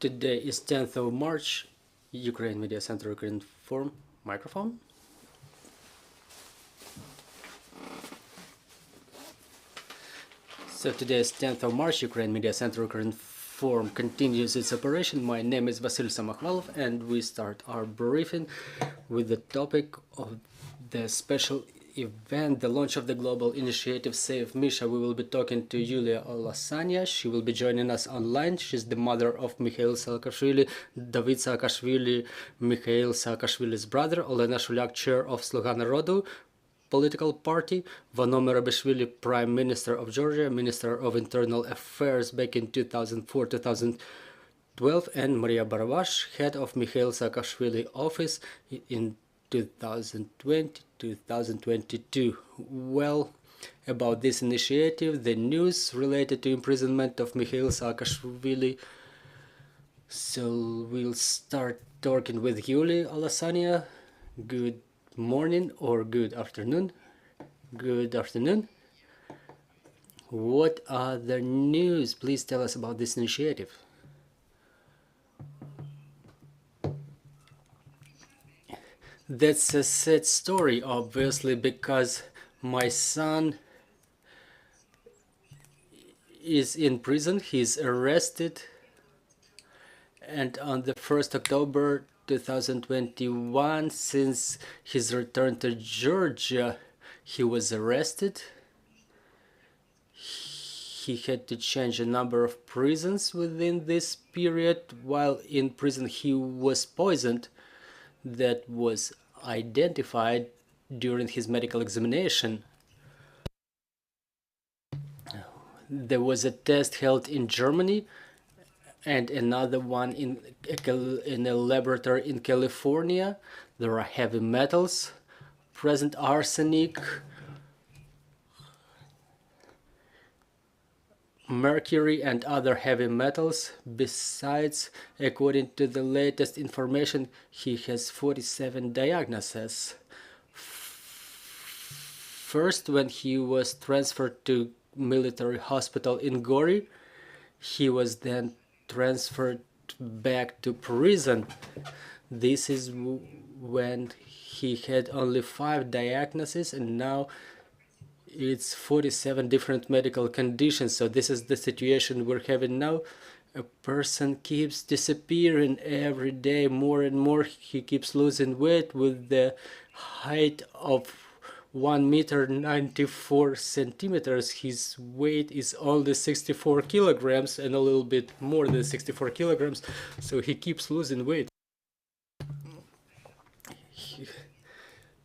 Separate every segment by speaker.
Speaker 1: Today is 10th of March, Ukraine Media Center, Ukrinform, microphone. So today is 10th of March, Ukraine Media Center, Ukrinform continues its operation. My name is Mykhailo Saakashvili, and we start our briefing with the topic of the special event, the launch of the global initiative Save MISHA. We will be talking to Giuli Alasania. She will be joining us online. She's the mother of Mykhailo Saakashvili, David Saakashvili, Mykhailo Saakashvili's brother, Olena Shulyak, chair of Sluga Narodu political party, Vano Merabishvili, Prime Minister of Georgia, Minister of Internal Affairs back in 2004-2012, and Maria Barabash, head of Mykhailo Saakashvili office in 2020-2022. Well, about this initiative, the news related to imprisonment of Mykhailo Saakashvili. So we'll start talking with Giuli Alasania. Good morning or good afternoon. Good afternoon. What are the news? Please tell us about this initiative. That's a sad story, obviously, because my son is in prison. He's arrested, and on the 1st October 2021, since his return to Georgia, he was arrested. He had to change a number of prisons within this period. While in prison, he was poisoned. That was identified during his medical examination. There was a test held in Germany and another one in a laboratory in California. There are heavy metals present, arsenic, mercury, and other heavy metals. Besides, according to the latest information, he has 47 diagnoses. First, when he was transferred to military hospital in Gori, he was then transferred back to prison. This is when he had only 5 diagnoses, and now it's 47 different medical conditions. So this is the situation we're having now. A person keeps disappearing every day more and more. He keeps losing weight. With the height of 1 meter 94 centimeters, his weight is only 64 kilograms and a little bit more than 64 kilograms. So he keeps losing weight.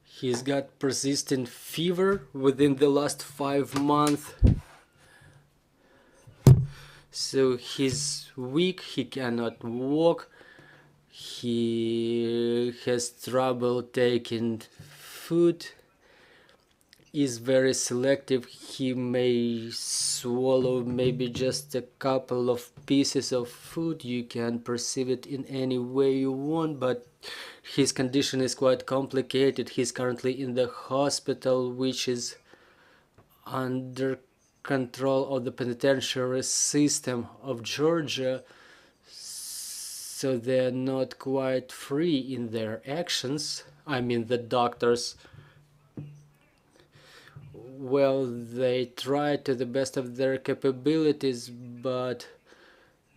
Speaker 1: He's got persistent fever within the last 5 months. So he's weak, he cannot walk, he has trouble taking food, is very selective. He may swallow maybe just a couple of pieces of food. You can perceive it in any way you want, but his condition is quite complicated. He's currently in the hospital, which is under control of the penitentiary system of Georgia, so they're not quite free in their actions. I mean, the doctors, well, they try to the best of their capabilities, but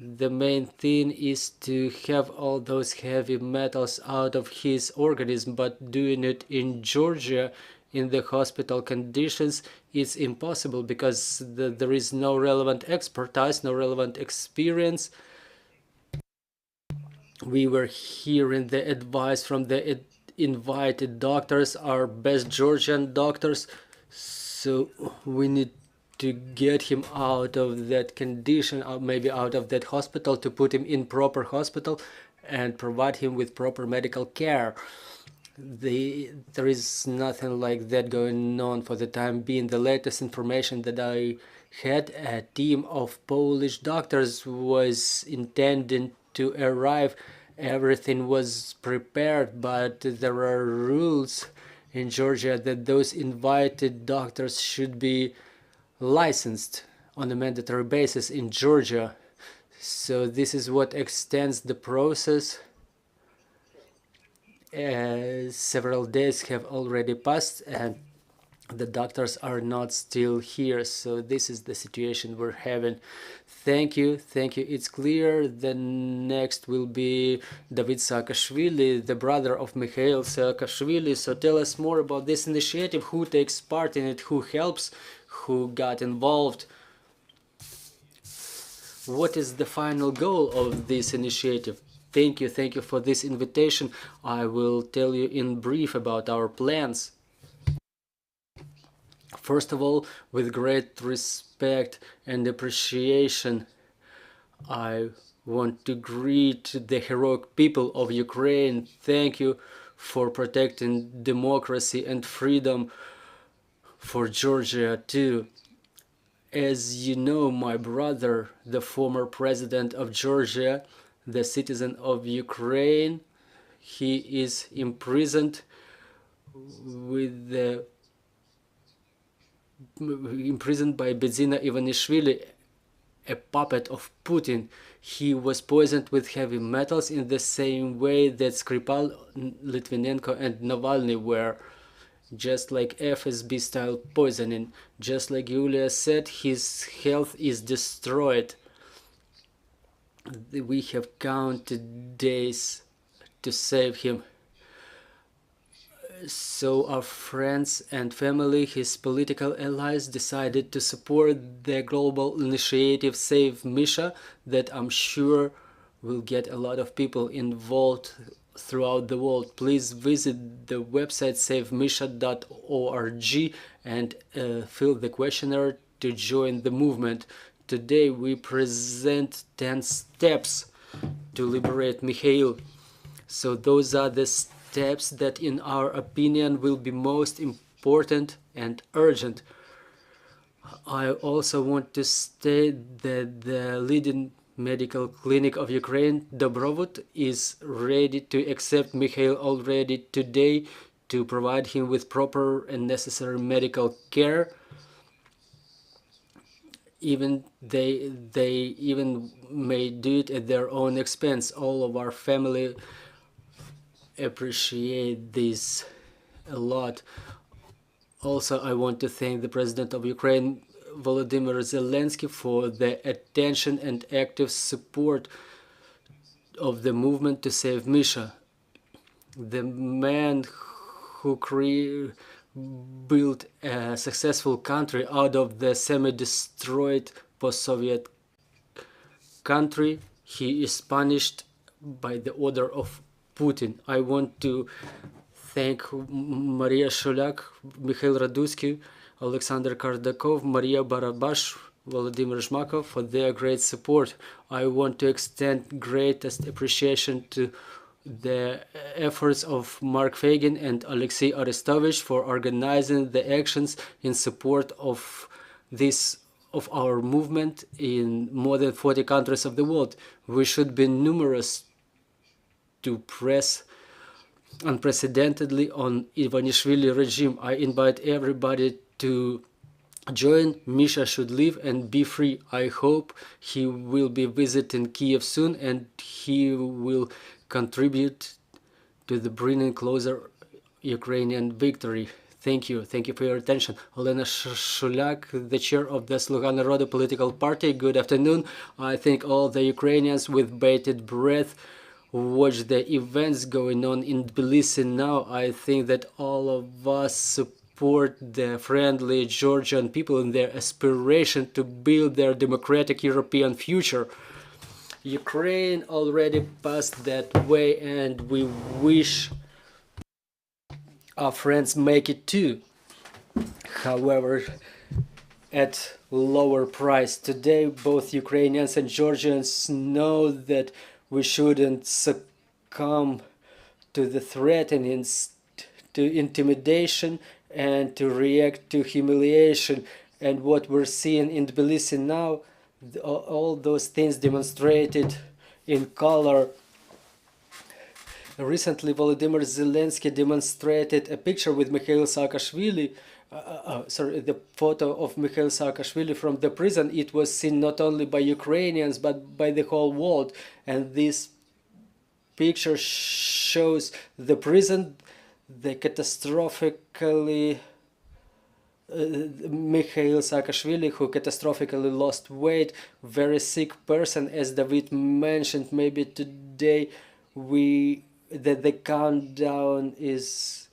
Speaker 1: the main thing is to have all those heavy metals out of his organism. But doing it in Georgia in the hospital conditions is impossible, because there is no relevant expertise, no relevant experience. We were hearing the advice from the invited doctors, our best Georgian doctors. So we need to get him out of that condition, or maybe out of that hospital, to put him in proper hospital and provide him with proper medical care. There is nothing like that going on for the time being. The latest information that I had, a team of Polish doctors was intending to arrive. Everything was prepared, but there are rules in Georgia that those invited doctors should be licensed on a mandatory basis in Georgia. So this is what extends the process. Several days have already passed and the doctors are not still here, so this is the situation we're having. Thank you, it's clear. The next will be David Saakashvili, the brother of Mykhailo Saakashvili. So tell us more about this initiative, who takes part in it, who helps, who got involved. What is the final goal of this initiative? Thank you for this invitation. I will tell you in brief about our plans. First of all, with great respect and appreciation, I want to greet the heroic people of Ukraine. Thank you for protecting democracy and freedom for Georgia too. As you know, my brother, the former president of Georgia, the citizen of Ukraine, he is imprisoned imprisoned by Bedzina Ivanishvili, a puppet of Putin. He was poisoned with heavy metals in the same way that Skripal, Litvinenko and Navalny were, just like FSB-style poisoning. Just like Giulia said, his health is destroyed. We have counted days to save him. So our friends and family, his political allies, decided to support the global initiative Save MISHA that I'm sure will get a lot of people involved throughout the world. Please visit the website savemisha.org and fill the questionnaire to join the movement. Today we present 10 steps to liberate Mykhailo. So those are the steps that in our opinion will be most important and urgent. I also want to state that the leading medical clinic of Ukraine, Dobrovut, is ready to accept Mykhailo already today to provide him with proper and necessary medical care. Even they even may do it at their own expense. All of our family appreciate this a lot. Also, I want to thank the President of Ukraine, Volodymyr Zelensky, for the attention and active support of the movement to save MISHA. The man who built a successful country out of the semi-destroyed post-Soviet country, he is punished by the order of Putin. I want to thank Olena Shulyak, Mikhail Radusky, Alexander Kardakov, Maria Barabash, Volodymyr Zhmakov for their great support. I want to extend greatest appreciation to the efforts of Mark Fagin and Alexei Arestovich for organizing the actions in support of our movement in more than 40 countries of the world. We should be numerous to press unprecedentedly on Ivanishvili regime. I invite everybody to join. MISHA should live and be free. I hope he will be visiting Kiev soon and he will contribute to the bringing closer Ukrainian victory. Thank you for your attention. Olena Shulyak, the chair of the Sluga Narodu political party. Good afternoon. I think all the Ukrainians with bated breath watch the events going on in Tbilisi now. I think that all of us support the friendly Georgian people in their aspiration to build their democratic European future. Ukraine already passed that way and we wish our friends make it too. However, at lower price. Today both Ukrainians and Georgians know that we shouldn't succumb to the threatenings, to intimidation, and to react to humiliation. And what we're seeing in Tbilisi now, all those things demonstrated in color. Recently, Volodymyr Zelensky demonstrated a picture with Mykhailo Saakashvili sorry, the photo of Mykhailo Saakashvili from the prison, it was seen not only by Ukrainians but by the whole world. And this picture shows the prison, the catastrophically Mykhailo Saakashvili, who catastrophically lost weight, very sick person, as David mentioned. Maybe today that the countdown is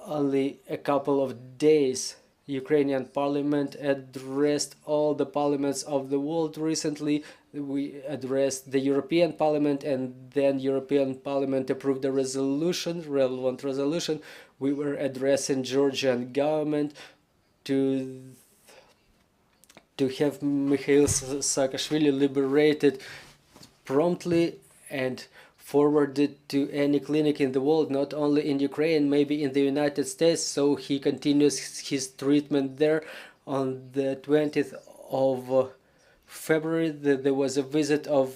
Speaker 1: only a couple of days. Ukrainian parliament addressed all the parliaments of the world recently. We addressed the European Parliament, and then European Parliament approved a resolution, relevant resolution. We were addressing Georgian government to have Mykhailo Saakashvili liberated promptly and forwarded to any clinic in the world, not only in Ukraine, maybe in the United States, so he continues his treatment there. On the 20th of February, there was a visit of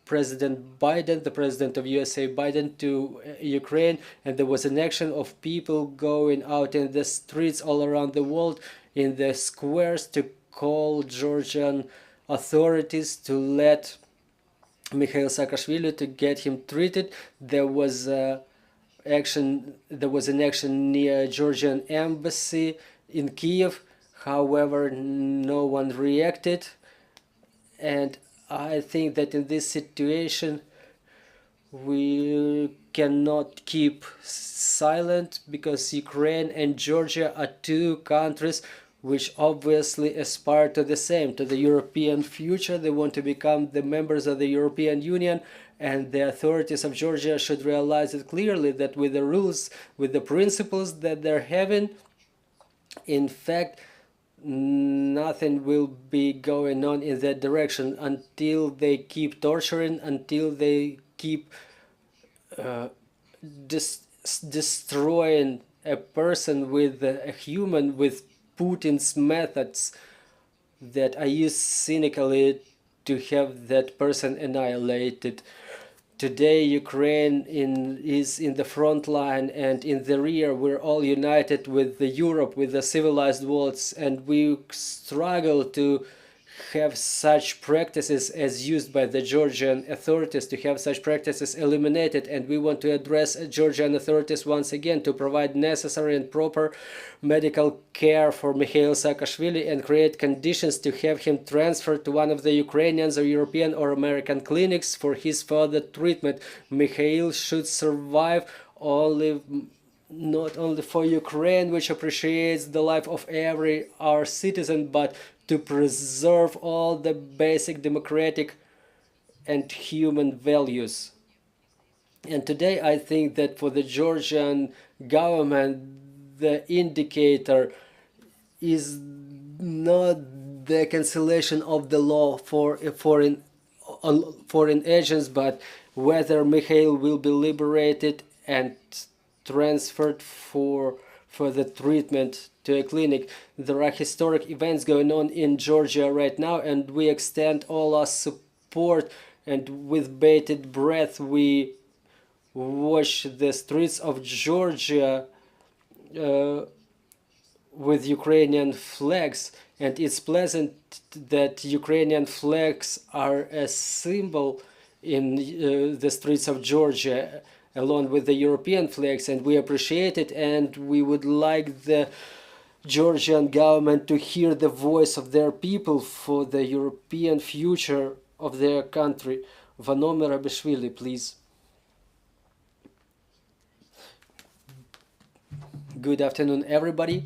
Speaker 1: President Biden, the president of USA Biden, to Ukraine, and there was an action of people going out in the streets all around the world, in the squares, to call Georgian authorities to let Mykhailo Saakashvili, to get him treated. There was an action near Georgian embassy in Kiev. However, no one reacted, and I think that in this situation we cannot keep silent, because Ukraine and Georgia are two countries which obviously aspire to the same, to the European future. They want to become the members of the European Union, and the authorities of Georgia should realize it clearly, that with the rules, with the principles that they're having, in fact, nothing will be going on in that direction until they keep torturing, until they keep destroying a person, with a human, with Putin's methods that are used cynically to have that person annihilated. Today Ukraine is in the front line, and in the rear we're all united with Europe, with the civilized worlds, and we struggle to have such practices as used by the Georgian authorities, to have such practices eliminated. And we want to address Georgian authorities once again to provide necessary and proper medical care for Mykhailo Saakashvili and create conditions to have him transferred to one of the Ukrainian or European or American clinics for his further treatment. Mykhailo should survive not only for Ukraine, which appreciates the life of every our citizen, but to preserve all the basic democratic and human values. And today I think that for the Georgian government, the indicator is not the cancellation of the law for foreign agents, but whether Mykhailo will be liberated and transferred for the treatment to a clinic. There are historic events going on in Georgia right now, and we extend all our support, and with bated breath we watch the streets of Georgia with Ukrainian flags. And it's pleasant that Ukrainian flags are a symbol in the streets of Georgia, along with the European flags, and we appreciate it, and we would like the Georgian government to hear the voice of their people for the European future of their country. Vano Merabishvili, please. Good afternoon, everybody.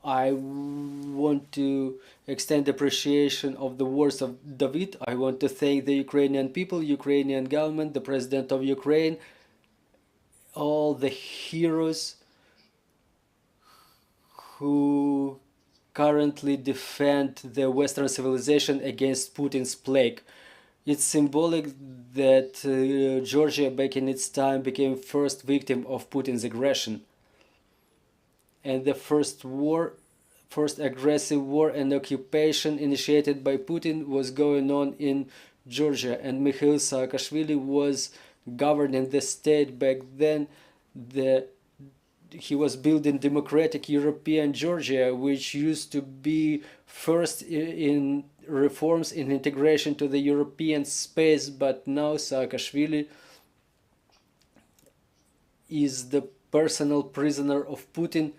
Speaker 1: I want to extend appreciation of the words of David. I want to thank the Ukrainian people, Ukrainian government, the President of Ukraine, all the heroes who currently defend the Western civilization against Putin's plague. It's symbolic that Georgia back in its time became first victim of Putin's aggression. And the first aggressive war and occupation initiated by Putin was going on in Georgia, and Mykhailo Saakashvili was governing the state back then. The he was building democratic European Georgia, which used to be first in reforms in integration to the European space, but now Saakashvili is the personal prisoner of Putin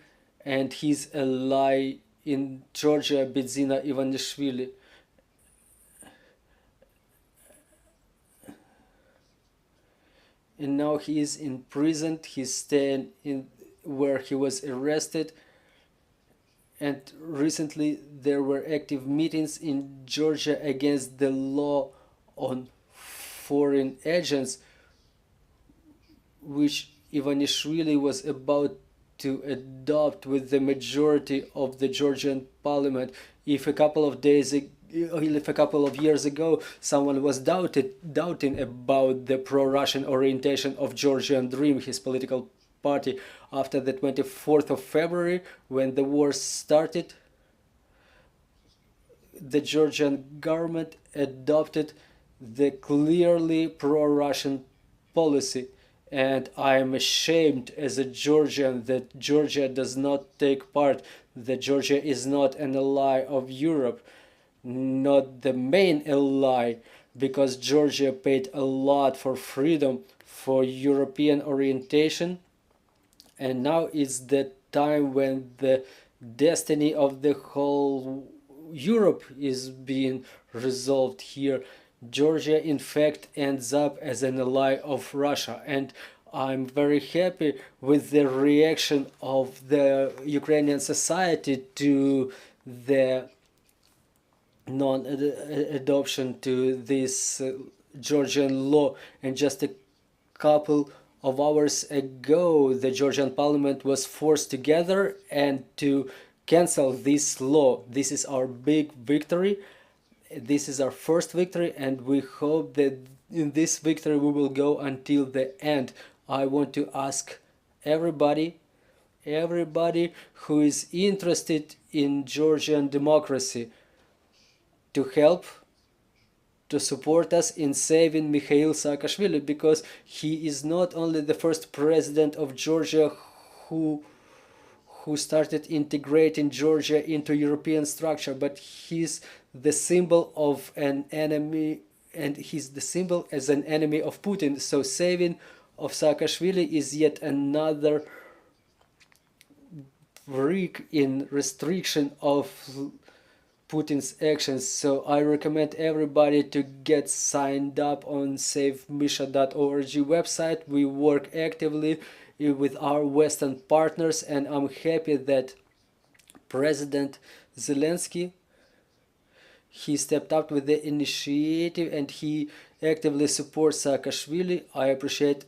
Speaker 1: and his ally in Georgia, Bidzina Ivanishvili. And now he is in prison. He's staying in where he was arrested. And recently there were active meetings in Georgia against the law on foreign agents, which Ivanishvili was about to adopt with the majority of the Georgian parliament. If a couple of years ago someone was doubting about the pro-Russian orientation of Georgian Dream, his political party, after the 24th of February, when the war started, the Georgian government adopted the clearly pro-Russian policy. And I am ashamed as a Georgian that Georgia does not take part, that Georgia is not an ally of Europe, not the main ally, because Georgia paid a lot for freedom, for European orientation, and now it's the time when the destiny of the whole Europe is being resolved here. Georgia in fact ends up as an ally of Russia, and I'm very happy with the reaction of the Ukrainian society to the non-adoption to this Georgian law. And just a couple of hours ago the Georgian parliament was forced together and to cancel this law. This is our big victory. This is our first victory, and we hope that in this victory we will go until the end. I want to ask everybody who is interested in Georgian democracy to help, to support us in saving Mykhailo Saakashvili, because he is not only the first president of Georgia who started integrating Georgia into European structure, but he's the symbol of an enemy, and he's the symbol as an enemy of Putin. So saving of Saakashvili is yet another break in restriction of Putin's actions. So I recommend everybody to get signed up on SaveMisha.org website. We work actively with our Western partners, and I'm happy that President Zelensky, he stepped up with the initiative and he actively supports Saakashvili. I appreciate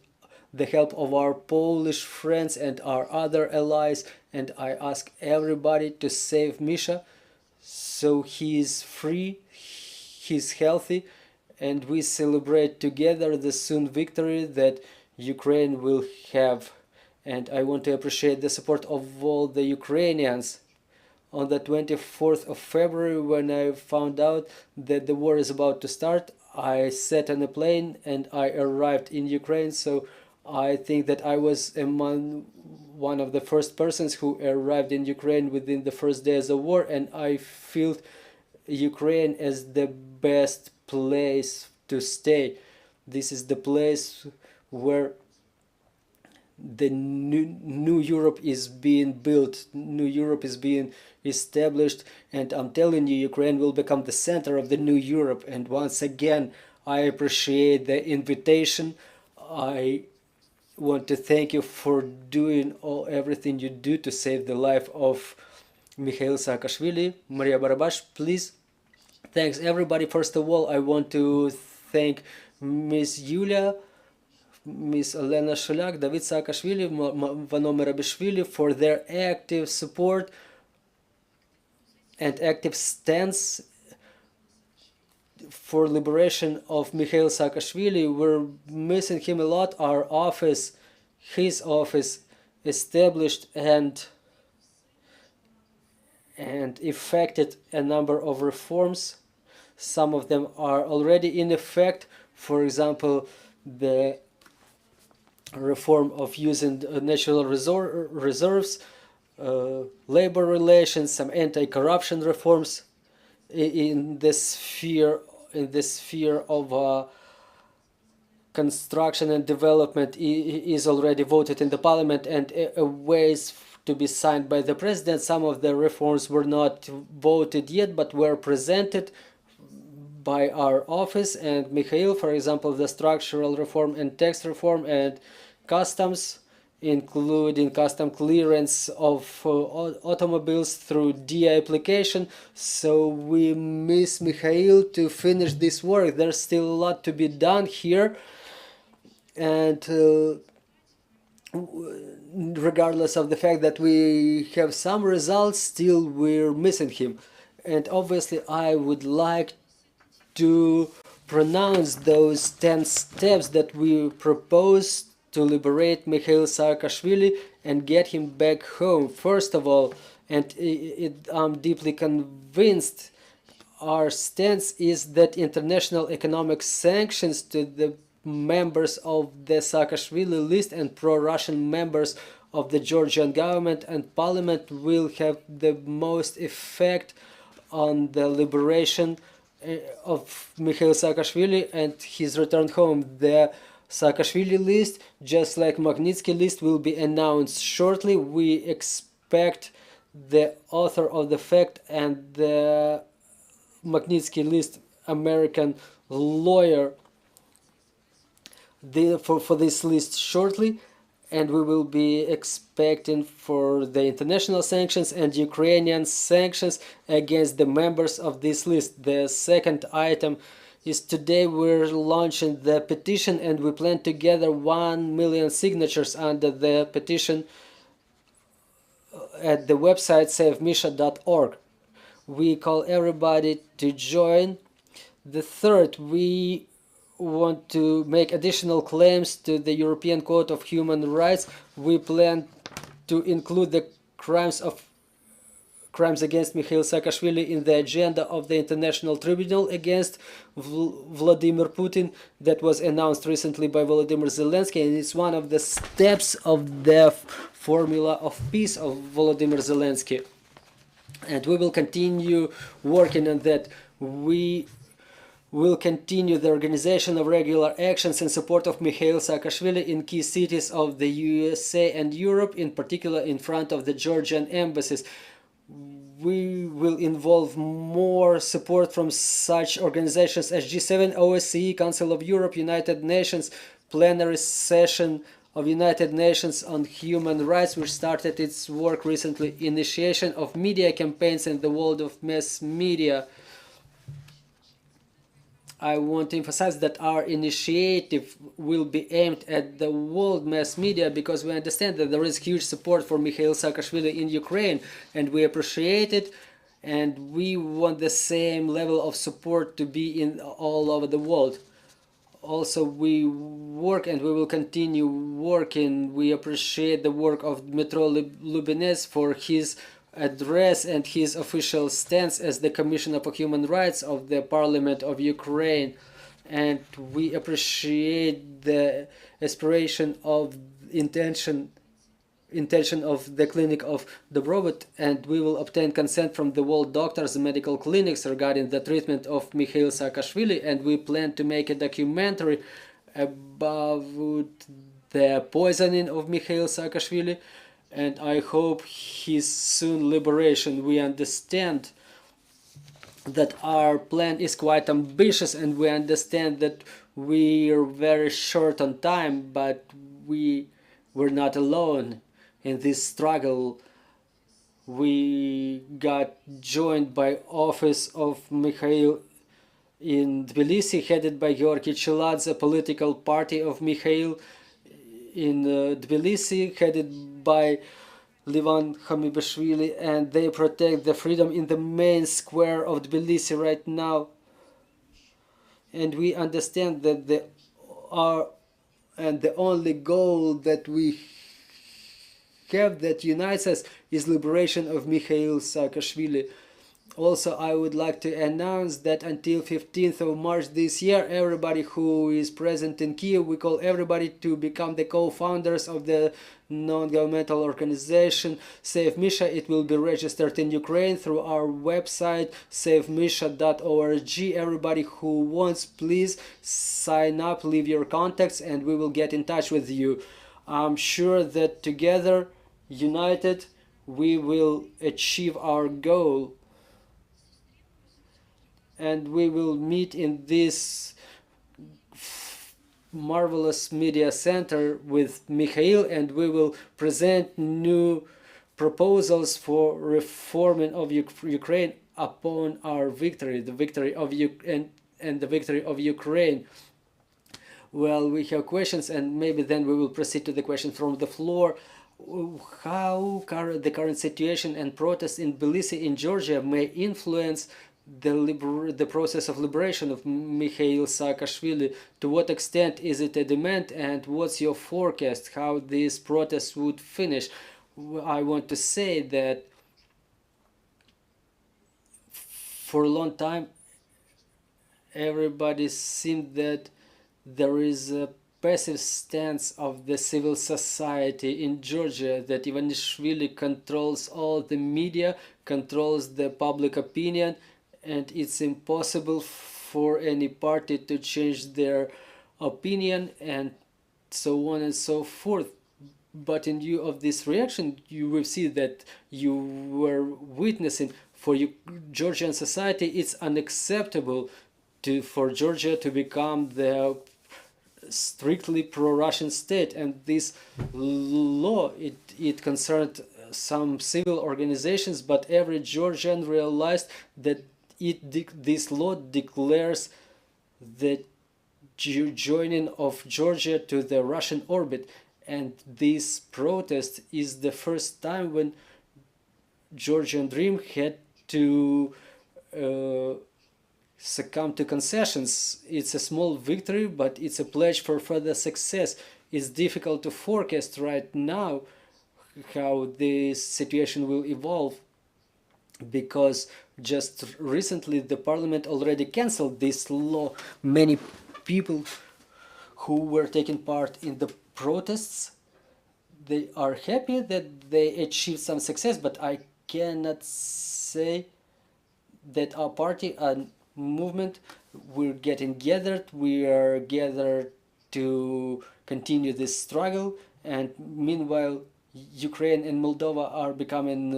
Speaker 1: the help of our Polish friends and our other allies, and I ask everybody to save Misha so he is free, he's healthy, and we celebrate together the soon victory that Ukraine will have. And I want to appreciate the support of all the Ukrainians. On the 24th of February, when I found out that the war is about to start, I sat on a plane and I arrived in Ukraine. So I think that I was among one of the first persons who arrived in Ukraine within the first days of war, and I felt Ukraine as the best place to stay. This is the place where the new Europe is being built, new Europe is being established, and I'm telling you, Ukraine will become the center of the new Europe. And once again, I appreciate the invitation. I want to thank you for doing everything you do to save the life of Mykhailo Saakashvili. Maria Barabash, please. Thanks everybody. First of all, I want to thank Miss Yulia, Miss Olena Shulyak, David Saakashvili, Vano Merabishvili for their active support and active stance for liberation of Mykhailo Saakashvili. We're missing him a lot. Our office, his office, established and effected a number of reforms. Some of them are already in effect. For example, the reform of using natural reserves, labor relations, some anti-corruption reforms in the sphere of construction and development is already voted in the parliament and ways to be signed by the president. Some of the reforms were not voted yet, but were presented by our office and Mykhailo, for example, the structural reform and tax reform and customs, including custom clearance of automobiles through DI application. So we miss Mykhailo to finish this work. There's still a lot to be done here, and regardless of the fact that we have some results, still we're missing him. And obviously I would like to pronounce those 10 steps that we propose to liberate Mykhailo Saakashvili and get him back home. First of all, and I'm deeply convinced, our stance is that international economic sanctions to the members of the Saakashvili list and pro-Russian members of the Georgian government and parliament will have the most effect on the liberation of Mykhailo Saakashvili and his return home. The Saakashvili list, just like Magnitsky list, will be announced shortly. We expect the author of the fact and the Magnitsky list American lawyer for this list shortly, and we will be expecting for the international sanctions and Ukrainian sanctions against the members of this list. The second item is today we're launching the petition and we plan to gather 1 million signatures under the petition at the website savemisha.org. We call everybody to join. The third, we want to make additional claims to the European Court of Human Rights. We plan to include the crimes against Mykhailo Saakashvili in the agenda of the International Tribunal against Vladimir Putin that was announced recently by Volodymyr Zelensky, and it's one of the steps of the formula of peace of Volodymyr Zelensky. And we will continue working on that. We will continue the organization of regular actions in support of Mykhailo Saakashvili in key cities of the USA and Europe, in particular in front of the Georgian embassies. We will involve more support from such organizations as G7, OSCE, Council of Europe, United Nations, plenary session of United Nations on Human Rights, which started its work recently, initiation of media campaigns in the world of mass media. I want to emphasize that our initiative will be aimed at the world mass media because we understand that there is huge support for Mykhailo Saakashvili in Ukraine and we appreciate it, and we want the same level of support to be in all over the world. Also, we work and we will continue working. We appreciate the work of Dmitro Lubinets for his address and his official stance as the Commissioner for Human Rights of the Parliament of Ukraine, and we appreciate the aspiration of intention of the clinic of Dobrobut, and we will obtain consent from the world doctors and medical clinics regarding the treatment of Mykhailo Saakashvili, and we plan to make a documentary about the poisoning of Mykhailo Saakashvili, and I hope his soon liberation. We understand that our plan is quite ambitious and we understand that we are very short on time, but we're not alone in this struggle. We got joined by office of Mykhailo in Tbilisi, headed by Georgi Chiladze, political party of Mykhailo in Tbilisi, headed by Livan Hamibashvili, and they protect the freedom in the main square of Tbilisi right now. And we understand that the only goal that we have that unites us is liberation of Mykhailo Saakashvili. Also, I would like to announce that until 15th of March this year, everybody who is present in Kiev, we call everybody to become the co-founders of the non-governmental organization Save MISHA. It will be registered in Ukraine through our website savemisha.org. Everybody who wants, please sign up, leave your contacts, and we will get in touch with you. I'm sure that together, united, we will achieve our goal. And we will meet in this marvelous media center with Mykhailo, and we will present new proposals for reforming of Ukraine upon our victory, the victory of and the victory of Ukraine. Well, we have questions, and maybe then we will proceed to the question from the floor. How the current situation and protests in Tbilisi in Georgia may influence the process of liberation of Mykhailo Saakashvili? To what extent is it a demand, and what's your forecast how these protests would finish? I want to say that for a long time everybody seemed that there is a passive stance of the civil society in Georgia, that Ivanishvili controls all the media, controls the public opinion, and it's impossible for any party to change their opinion, and so on and so forth. But in view of this reaction, you will see that you were witnessing for Georgian society, it's unacceptable for Georgia to become the strictly pro-Russian state, and this law, it concerned some civil organizations, but every Georgian realized that this law declares the joining of Georgia to the Russian orbit, and this protest is the first time when Georgian dream had to succumb to concessions. It's a small victory, but it's a pledge for further success. It's difficult to forecast right now how this situation will evolve, because just recently the parliament already cancelled this law. Many people who were taking part in the protests, they are happy that they achieved some success, but I cannot say that our party and movement, we're getting gathered, we are gathered to continue this struggle, and meanwhile Ukraine and Moldova are becoming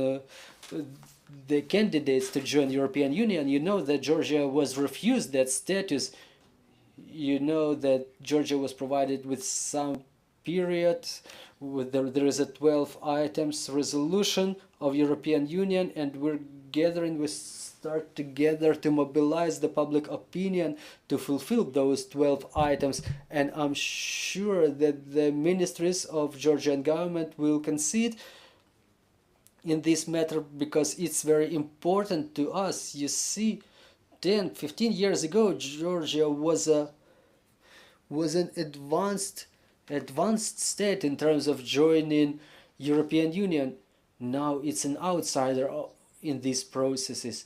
Speaker 1: the candidates to join European Union. You know that Georgia was refused that status. You know that Georgia was provided with some period. There is a 12 items resolution of European Union, and we're gathering, we start together to mobilize the public opinion to fulfill those 12 items. And I'm sure that the ministries of Georgian government will concede in this matter, because it's very important to us. You see, 10-15 years ago Georgia was an advanced state in terms of joining European Union. Now it's an outsider in these processes.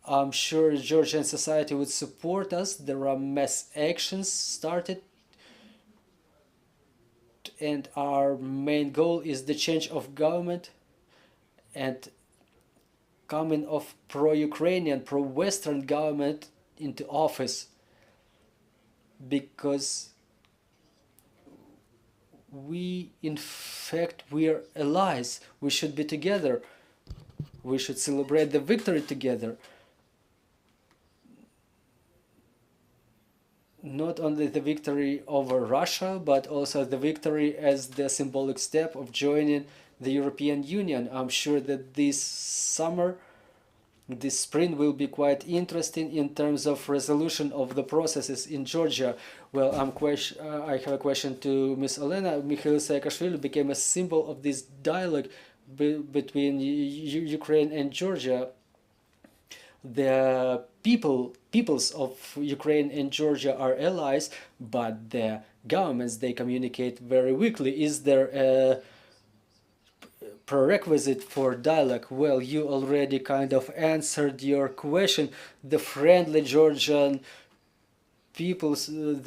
Speaker 1: I'm sure Georgian society would support us. There are mass actions started, and our main goal is the change of government and coming of pro-Ukrainian, pro-Western government into office, because we are allies. We should be together. We should celebrate the victory together. Not only the victory over Russia, but also the victory as the symbolic step of joining the European Union. I'm sure that this spring will be quite interesting in terms of resolution of the processes in Georgia. Well, I have a question to Ms. Olena. Mykhailo Saakashvili became a symbol of this dialogue between Ukraine and Georgia. The peoples of Ukraine and Georgia are allies, but the governments, they communicate very weakly. Is there a prerequisite for dialogue? Well, you already kind of answered your question. The friendly Georgian people,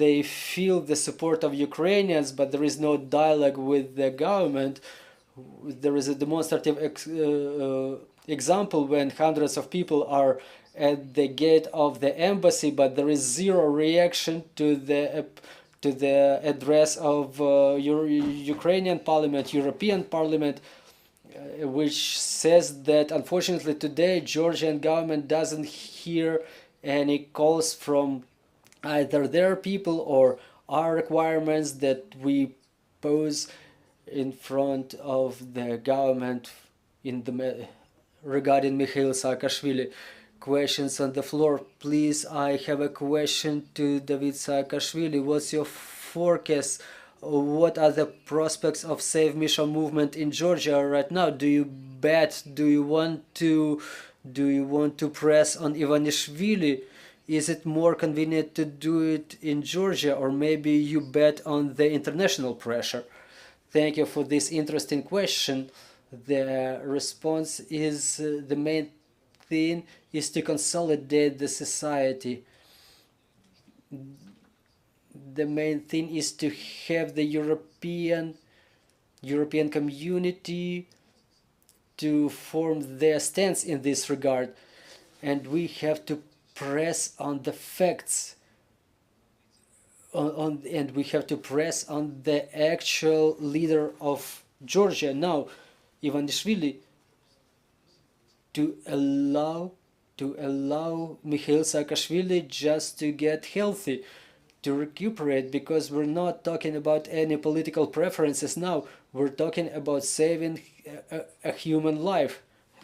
Speaker 1: they feel the support of Ukrainians, but there is no dialogue with the government. There is a demonstrative example when hundreds of people are at the gate of the embassy, but there is zero reaction to the address of Ukrainian Parliament, European Parliament, which says that unfortunately today Georgian government doesn't hear any calls from either their people or our requirements that we pose in front of the government regarding Mykhailo Saakashvili. Questions on the floor, please. I have a question to David Saakashvili. What's your forecast? What are the prospects of Save MISHA movement in Georgia right now? Do you bet? Do you want to press on Ivanishvili? Is it more convenient to do it in Georgia, or maybe you bet on the international pressure? Thank you for this interesting question. The response is the main thing is to consolidate the society. The main thing is to have the European community to form their stance in this regard, and we have to press on the facts, and we have to press on the actual leader of Georgia now, Ivanishvili, to allow Mykhailo Saakashvili just to get healthy, to recuperate, because we're not talking about any political preferences now. We're talking about saving a human life.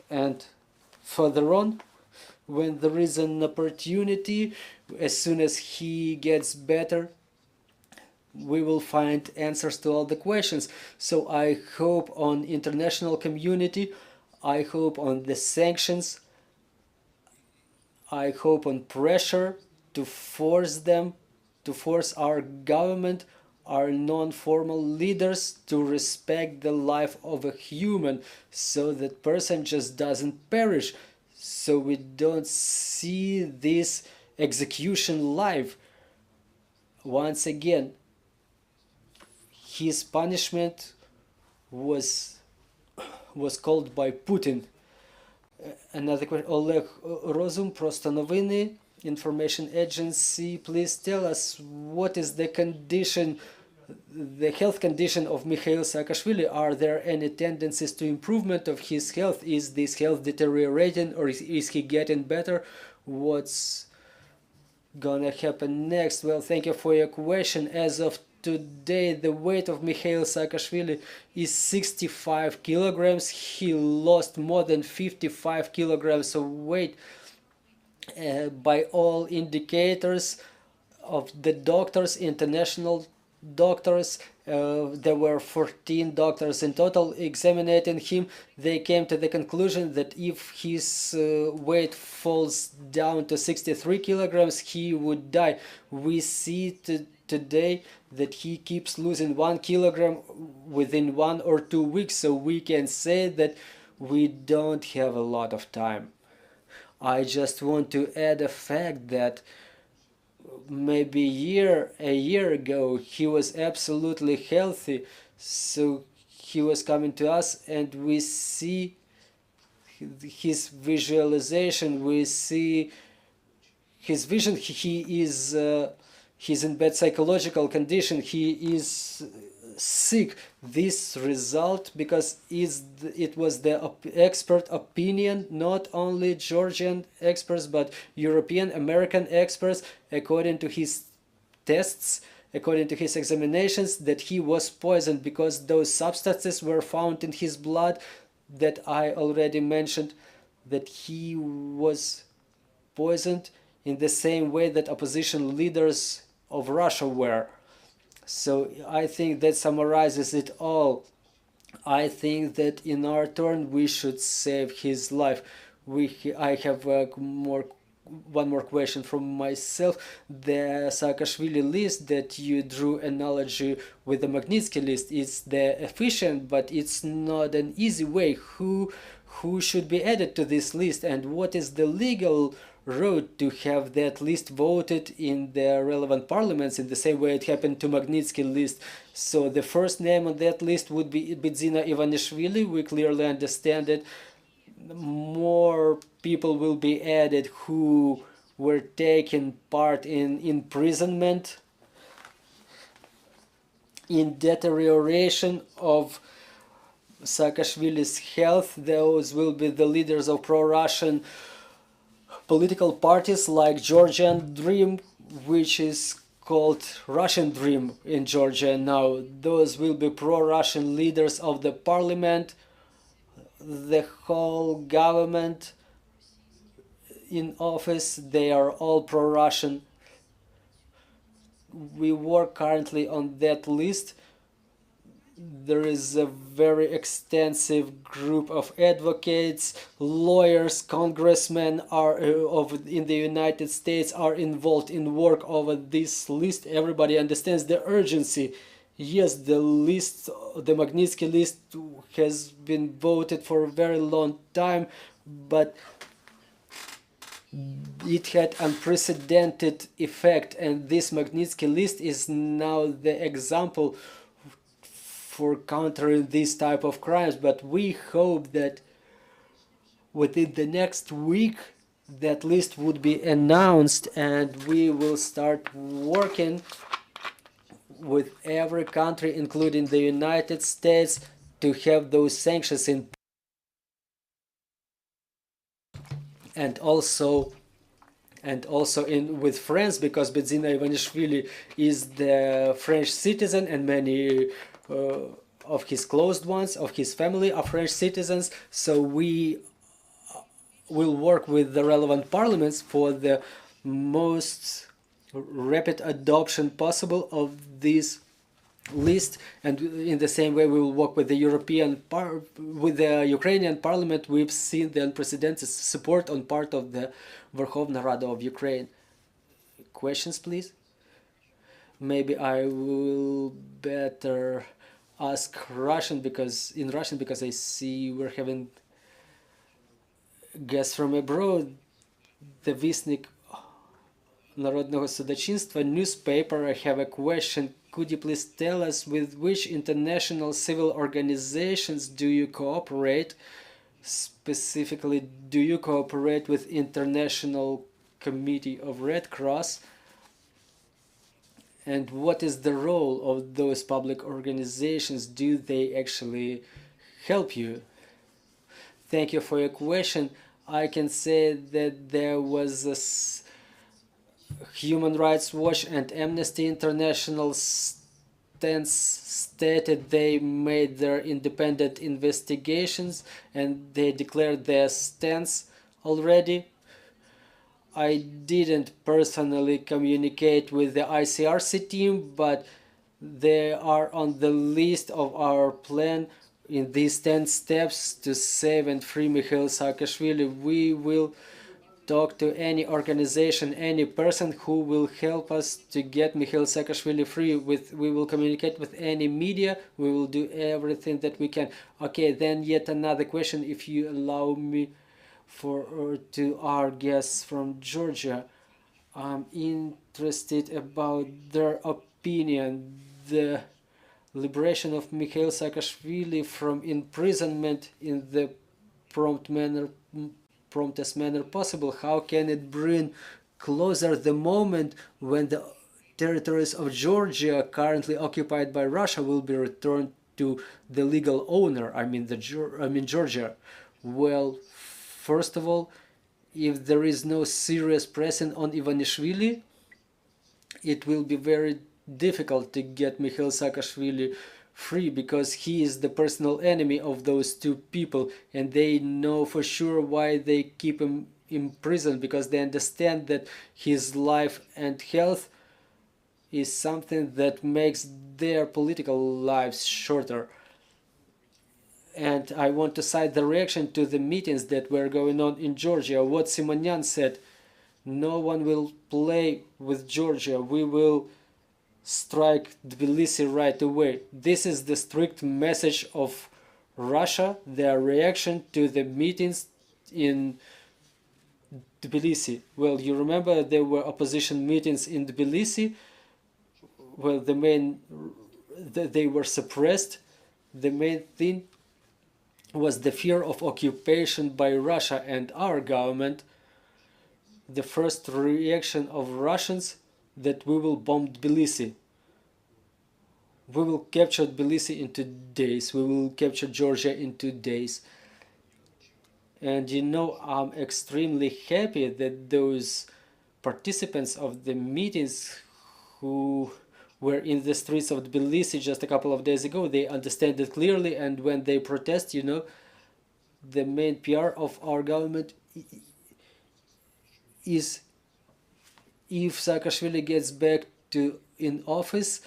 Speaker 1: And further on, when there is an opportunity, as soon as he gets better, we will find answers to all the questions. So I hope on international community, I hope on the sanctions, I hope on pressure to force our government, our non-formal leaders to respect the life of a human, so that person just doesn't perish, so we don't see this execution live. Once again, his punishment was called by Putin. Another question, Oleg Rozum, Просто Новини, Information Agency. Please tell us what is the condition, the health condition of Mykhailo Saakashvili. Are there any tendencies to improvement of his health? Is this health deteriorating, or is he getting better? What's gonna happen next? Well, thank you for your question. As of today, the weight of Mykhailo Saakashvili is 65 kilograms. He lost more than 55 kilograms of weight. By all indicators of the doctors, international doctors, there were 14 doctors in total examining him. They came to the conclusion that if his weight falls down to 63 kilograms, he would die. We see today that he keeps losing 1 kilogram within 1 or 2 weeks, so we can say that we don't have a lot of time. I just want to add a fact that maybe a year ago he was absolutely healthy, so he was coming to us, and we see his visualization, we see his vision. He's in bad psychological condition, he is sick. This result because it was the expert opinion, not only Georgian experts but European, American experts, according to his tests, according to his examinations, that he was poisoned because those substances were found in his blood that I already mentioned, that he was poisoned in the same way that opposition leaders of Russia were. So I think that summarizes it all. I think that in our turn we should save his life. I have more one more question from myself. The Saakashvili list that you drew analogy with the Magnitsky list is the efficient, but it's not an easy way. Who should be added to this list, and what is the legal road to have that list voted in the relevant parliaments in the same way it happened to Magnitsky list? So the first name on that list would be Bidzina Ivanishvili. We clearly understand it. More people will be added who were taking part in imprisonment, in deterioration of Saakashvili's health. Those will be the leaders of pro-Russian political parties like Georgian Dream, which is called Russian Dream in Georgia now. Those will be pro-Russian leaders of the parliament, the whole government in office. They are all pro-Russian. We work currently on that list. There is a very extensive group of advocates, lawyers, congressmen in the United States are involved in work over this list. Everybody understands the urgency. Yes, the list, the Magnitsky list, has been voted for a very long time, but it had unprecedented effect, and this Magnitsky list is now the example for countering these type of crimes. But we hope that within the next week that list would be announced, and we will start working with every country, including the United States, to have those sanctions in. And also with France, because Bidzina Ivanishvili is the French citizen, and many of his closed ones, of his family, are French citizens. So we will work with the relevant parliaments for the most rapid adoption possible of this list. And in the same way we will work with the with the Ukrainian parliament. We've seen the unprecedented support on part of the Verkhovna Rada of Ukraine. Questions, please? Maybe I will better ask Russian because I see we're having guests from abroad. The Vistnik Народного Судочинства newspaper. I have a question. Could you please tell us with which international civil organizations do you cooperate? Specifically, do you cooperate with International Committee of Red Cross? And what is the role of those public organizations? Do they actually help you? Thank you for your question. I can say that there was a Human Rights Watch and Amnesty International stated they made their independent investigations and they declared their stance already. I didn't personally communicate with the ICRC team, but they are on the list of our plan in these 10 steps to save and free Mykhailo Saakashvili. We will talk to any organization, any person who will help us to get Mykhailo Saakashvili free. We will communicate with any media. We will do everything that we can. Okay, then yet another question, if you allow me, to our guests from Georgia. I'm interested about their opinion. The liberation of Mykhailo Saakashvili from imprisonment in the promptest manner possible. How can it bring closer the moment when the territories of Georgia currently occupied by Russia will be returned to the legal owner? I mean Georgia. Well, first of all, if there is no serious pressing on Ivanishvili, it will be very difficult to get Mykhailo Saakashvili free, because he is the personal enemy of those two people, and they know for sure why they keep him in prison, because they understand that his life and health is something that makes their political lives shorter. And I want to cite the reaction to the meetings that were going on in Georgia. What Simonyan said, No one will play with Georgia. We will strike Tbilisi right away. This is the strict message of Russia, their reaction to the meetings in Tbilisi. Well, you remember there were opposition meetings in Tbilisi. Well, they were suppressed. The main thing was the fear of occupation by Russia and our government. The first reaction of Russians that we will bomb Tbilisi. We will capture Tbilisi in 2 days. We will capture Georgia in 2 days. And you know, I'm extremely happy that those participants of the meetings who were in the streets of Tbilisi just a couple of days ago, they understand it clearly, and when they protest, you know, the main PR of our government is, if Saakashvili gets back in office,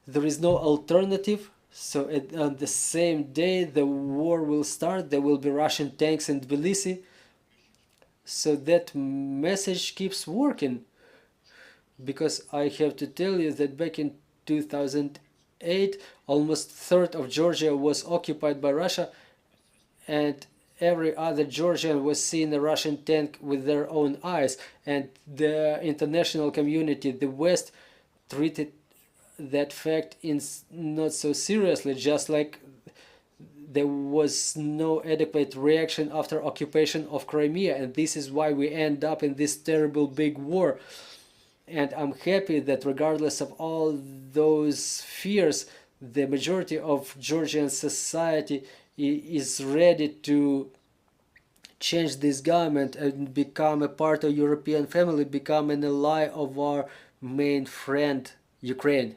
Speaker 1: there is no alternative. So on the same day the war will start, there will be Russian tanks in Tbilisi. So that message keeps working. Because I have to tell you that back in 2008, almost a third of Georgia was occupied by Russia, and every other Georgian was seeing a Russian tank with their own eyes, and the international community, the West, treated that fact not so seriously, just like there was no adequate reaction after occupation of Crimea, and this is why we end up in this terrible big war. And I'm happy that regardless of all those fears, the majority of Georgian society is ready to change this government and become a part of European family, become an ally of our main friend, Ukraine.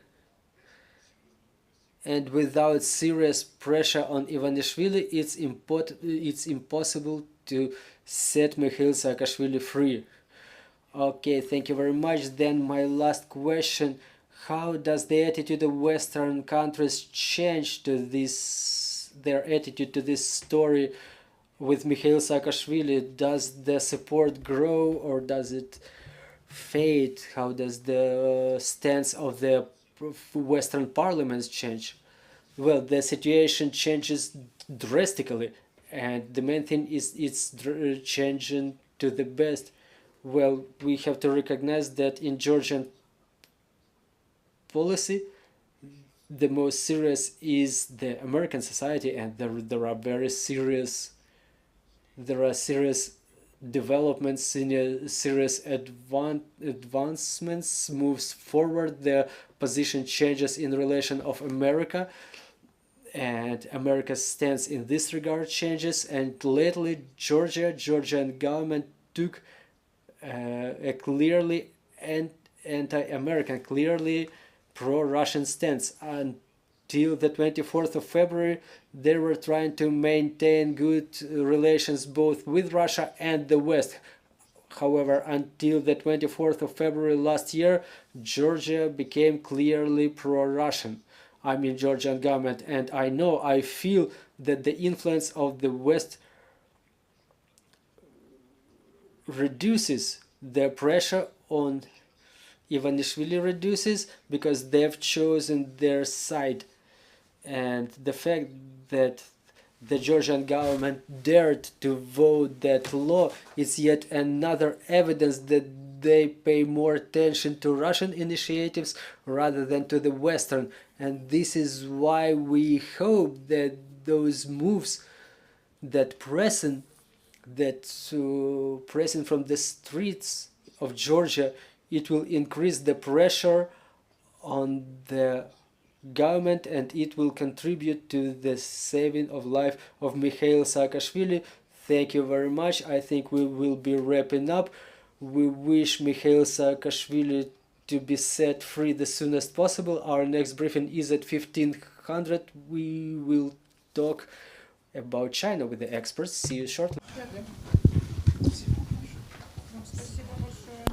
Speaker 1: And without serious pressure on Ivanishvili, it's impossible to set Mykhailo Saakashvili free. Okay, thank you very much. Then my last question: how does the attitude of Western countries change to this, their attitude to this story with Mykhailo Saakashvili? Does the support grow or does it fade? How does the stance of the Western parliaments change? Well, the situation changes drastically, and the main thing is it's changing to the best. Well, we have to recognize that in Georgian policy, the most serious is the American society, and there are serious developments, serious advancements, moves forward. The position changes in relation of America, and America's stance in this regard changes. And lately, Georgian government took a clearly anti-American, clearly pro-Russian stance. Until the 24th of February, they were trying to maintain good relations both with Russia and the West. However, until the 24th of February last year, Georgia became clearly pro-Russian. I mean, Georgian government, and I feel that the influence of the West reduces, the pressure on Ivanishvili reduces, because they've chosen their side. And the fact that the Georgian government dared to vote that law is yet another evidence that they pay more attention to Russian initiatives rather than to the Western. And this is why we hope that those moves that pressing from the streets of Georgia, it will increase the pressure on the government, and it will contribute to the saving of life of Mykhailo Saakashvili. Thank you very much. I think we will be wrapping up. We wish Mykhailo Saakashvili to be set free the soonest possible. Our next briefing is at 1500. We will talk about China with the experts. See you shortly.
Speaker 2: Спасибо большое.